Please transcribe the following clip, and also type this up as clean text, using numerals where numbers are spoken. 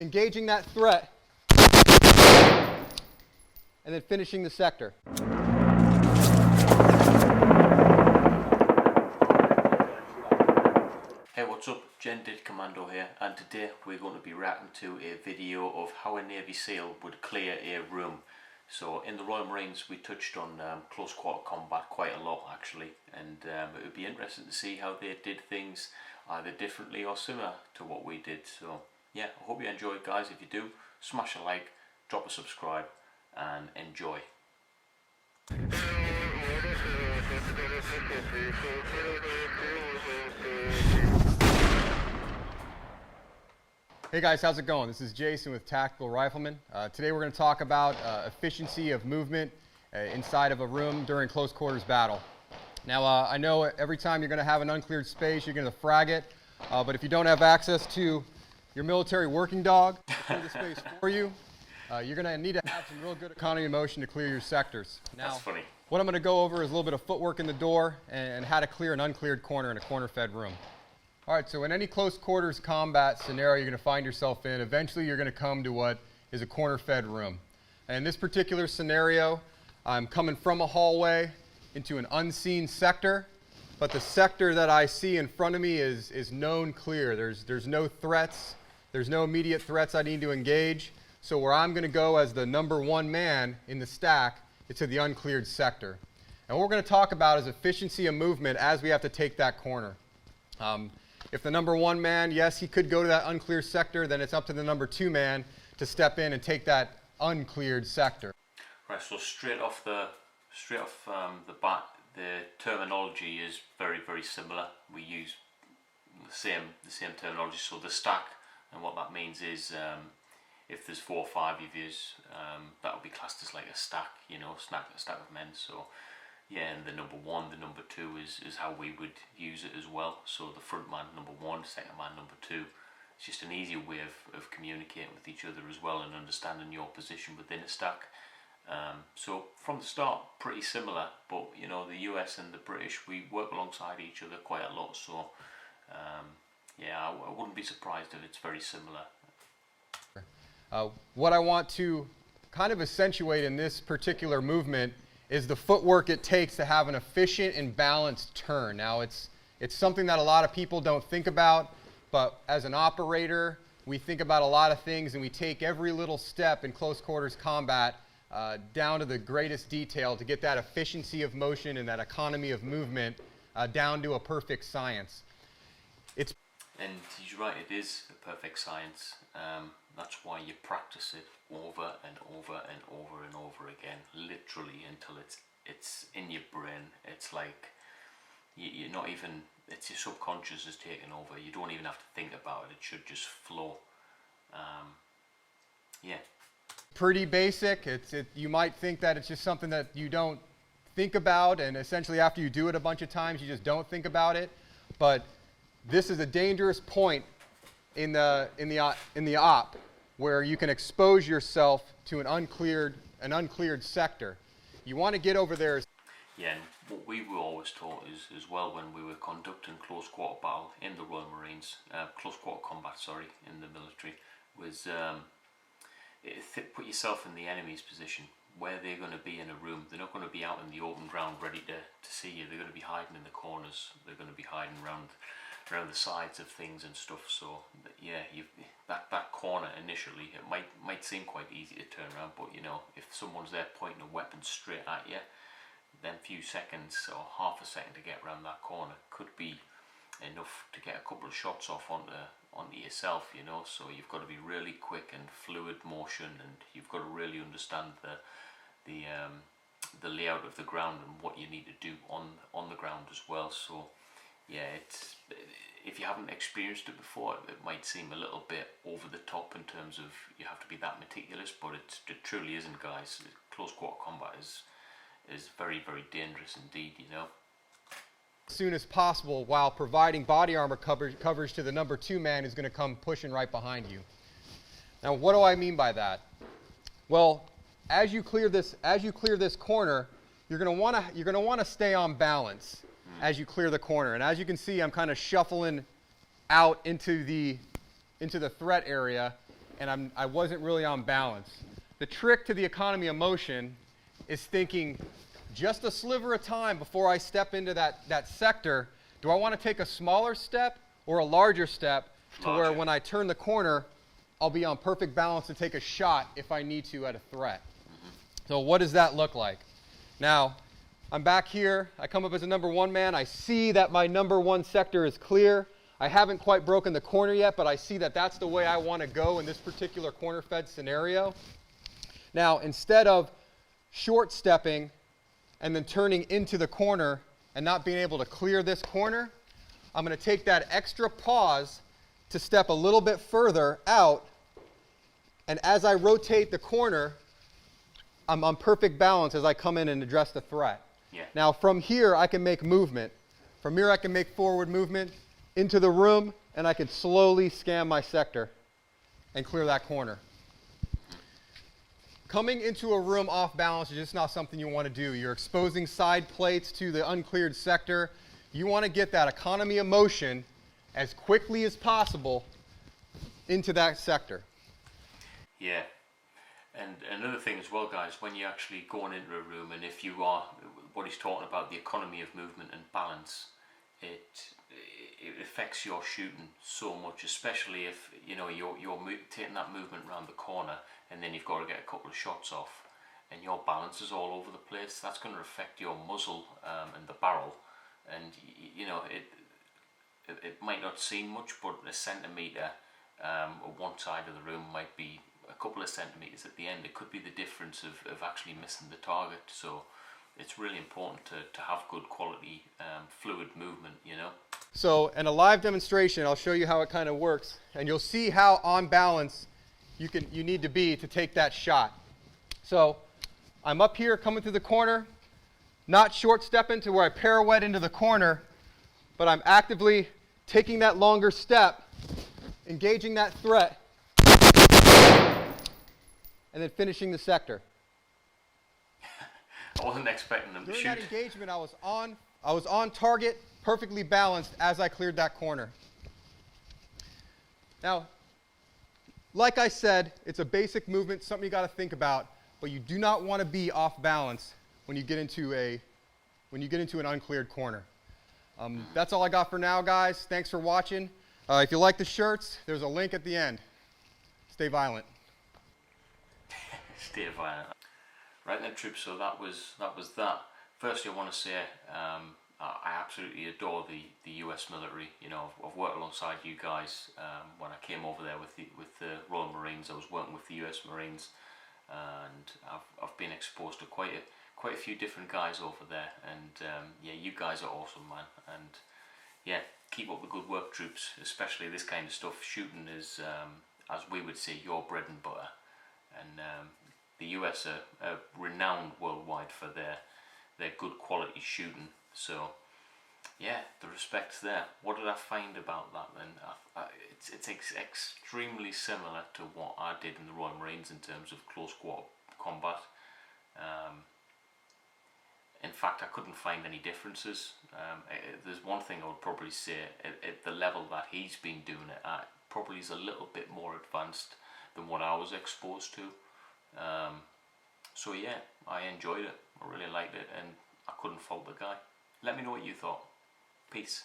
engaging that threat, and then finishing the sector. Hey, what's up? Dit Commando here, and today we're going to be reacting to a video of how a Navy SEAL would clear a room. So in the Royal Marines we touched on close quarter combat quite a lot actually, and it would be interesting to see how they did things either differently or similar to what we did. So yeah, I hope you enjoy it, guys. If you do, smash a like, drop a subscribe, and enjoy. Hey guys, how's it going? This is Jason with Tactical Rifleman. Today we're going to talk about efficiency of movement inside of a room during close quarters battle. Now I know every time you're going to have an uncleared space, you're going to frag it, but if you don't have access to your military working dog to clear the space for you, you're going to need to have some real good economy of motion to clear your sectors. Now, that's funny. What I'm going to go over is a little bit of footwork in the door and how to clear an uncleared corner in a corner-fed room. All right, so in any close quarters combat scenario you're going to find yourself in, eventually you're going to come to what is a corner-fed room. And in this particular scenario, I'm coming from a hallway into an unseen sector, but the sector that I see in front of me is known clear. There's no threats, there's no immediate threats I need to engage. So where I'm going to go as the number one man in the stack is to the uncleared sector. And what we're going to talk about is efficiency of movement as we have to take that corner. If the number one man, yes, he could go to that uncleared sector, then it's up to the number two man to step in and take that uncleared sector. Right, so straight off the bat, the terminology is very, very similar. We use the same terminology. So the stack, and what that means is if there's 4 or 5 of you, that would be classed as like a stack, you know, a stack of men. So yeah, and the number one, the number two is how we would use it as well. So the front man, number one, second man, number two. It's just an easier way of communicating with each other as well and understanding your position within a stack. So from the start, pretty similar, but you know, the US and the British, we work alongside each other quite a lot. So yeah, I wouldn't be surprised if it's very similar. What I want to kind of accentuate in this particular movement is the footwork it takes to have an efficient and balanced turn. Now it's something that a lot of people don't think about, but as an operator, we think about a lot of things and we take every little step in close quarters combat down to the greatest detail to get that efficiency of motion and that economy of movement down to a perfect science. And you're right, it is a perfect science. That's why you practice it over and over and over and over again, literally until it's in your brain. It's like you're not even, it's your subconscious is taking over. You don't even have to think about it. It should just flow. Yeah. Pretty basic. You might think that it's just something that you don't think about, and essentially after you do it a bunch of times, you just don't think about it. But this is a dangerous point in the op where you can expose yourself to an uncleared sector. You want to get over there. Yeah, and what we were always taught is as well when we were conducting close quarter battle in the Royal Marines, close quarter combat, sorry, in the military, was put yourself in the enemy's position where they're going to be in a room. They're not going to be out in the open ground ready to see you. They're going to be hiding in the corners. They're going to be hiding around the sides of things and stuff. So yeah, that corner initially, it might seem quite easy to turn around, but you know, if someone's there pointing a weapon straight at you, then few seconds or half a second to get around that corner could be enough to get a couple of shots off onto yourself, you know. So you've got to be really quick and fluid motion, and you've got to really understand the layout of the ground and what you need to do on the ground as well. So yeah, if you haven't experienced it before, it might seem a little bit over the top in terms of you have to be that meticulous, but it truly isn't, guys. Close quarter combat is very, very dangerous indeed, you know. As soon as possible, while providing body armor coverage to the number two man who's going to come pushing right behind you. Now, what do I mean by that? Well, as you clear this corner, you're going to want to stay on balance as you clear the corner. And as you can see, I'm kind of shuffling out into the threat area, and I wasn't really on balance. The trick to the economy of motion is thinking just a sliver of time before I step into that sector. Do I want to take a smaller step or a larger step to where when I turn the corner, I'll be on perfect balance to take a shot if I need to at a threat? So what does that look like? Now, I'm back here. I come up as a number 1 man. I see that my number 1 sector is clear. I haven't quite broken the corner yet, but I see that that's the way I want to go in this particular corner fed scenario. Now, instead of short stepping and then turning into the corner and not being able to clear this corner, I'm going to take that extra pause to step a little bit further out, and as I rotate the corner, I'm on perfect balance as I come in and address the threat. Yeah. Now from here I can make movement. From here I can make forward movement into the room, and I can slowly scan my sector and clear that corner. Coming into a room off balance is just not something you want to do. You're exposing side plates to the uncleared sector. You want to get that economy of motion as quickly as possible into that sector. Yeah. And another thing as well, guys, when you're actually going into a room, and if you are, what he's talking about, the economy of movement and balance, it affects your shooting so much, especially if you're taking that movement around the corner, and then you've got to get a couple of shots off, and your balance is all over the place. That's going to affect your muzzle and the barrel, and it might not seem much, but a centimetre on one side of the room might be a couple of centimetres at the end. It could be the difference of actually missing the target. So it's really important to have good quality fluid movement, So in a live demonstration, I'll show you how it kind of works, and you'll see how on balance you need to be to take that shot. So I'm up here coming through the corner, not short stepping to where I pirouette into the corner, but I'm actively taking that longer step, engaging that threat, and then finishing the sector. I wasn't expecting them to shoot. During that engagement, I was on target, perfectly balanced as I cleared that corner. Now, like I said, it's a basic movement, something you got to think about, but you do not want to be off balance when you get into an uncleared corner. That's all I got for now, guys. Thanks for watching. If you like the shirts, there's a link at the end. Stay violent. Stay violent. Right then, troops. So that was that. Firstly, I want to say I absolutely adore the U.S. military. I've worked alongside you guys when I came over there with the Royal Marines. I was working with the U.S. Marines, and I've been exposed to quite a few different guys over there. And yeah, you guys are awesome, man. And yeah, keep up the good work, troops. Especially this kind of stuff. Shooting is, as we would say, your bread and butter. And the US are renowned worldwide for their good quality shooting. So yeah, the respect's there. What did I find about that then? It's extremely similar to what I did in the Royal Marines in terms of close quarter combat. In fact, I couldn't find any differences. There's one thing I would probably say, at the level that he's been doing it at, probably is a little bit more advanced than what I was exposed to. So yeah, I enjoyed it. I really liked it, and I couldn't fault the guy. Let me know what you thought. Peace.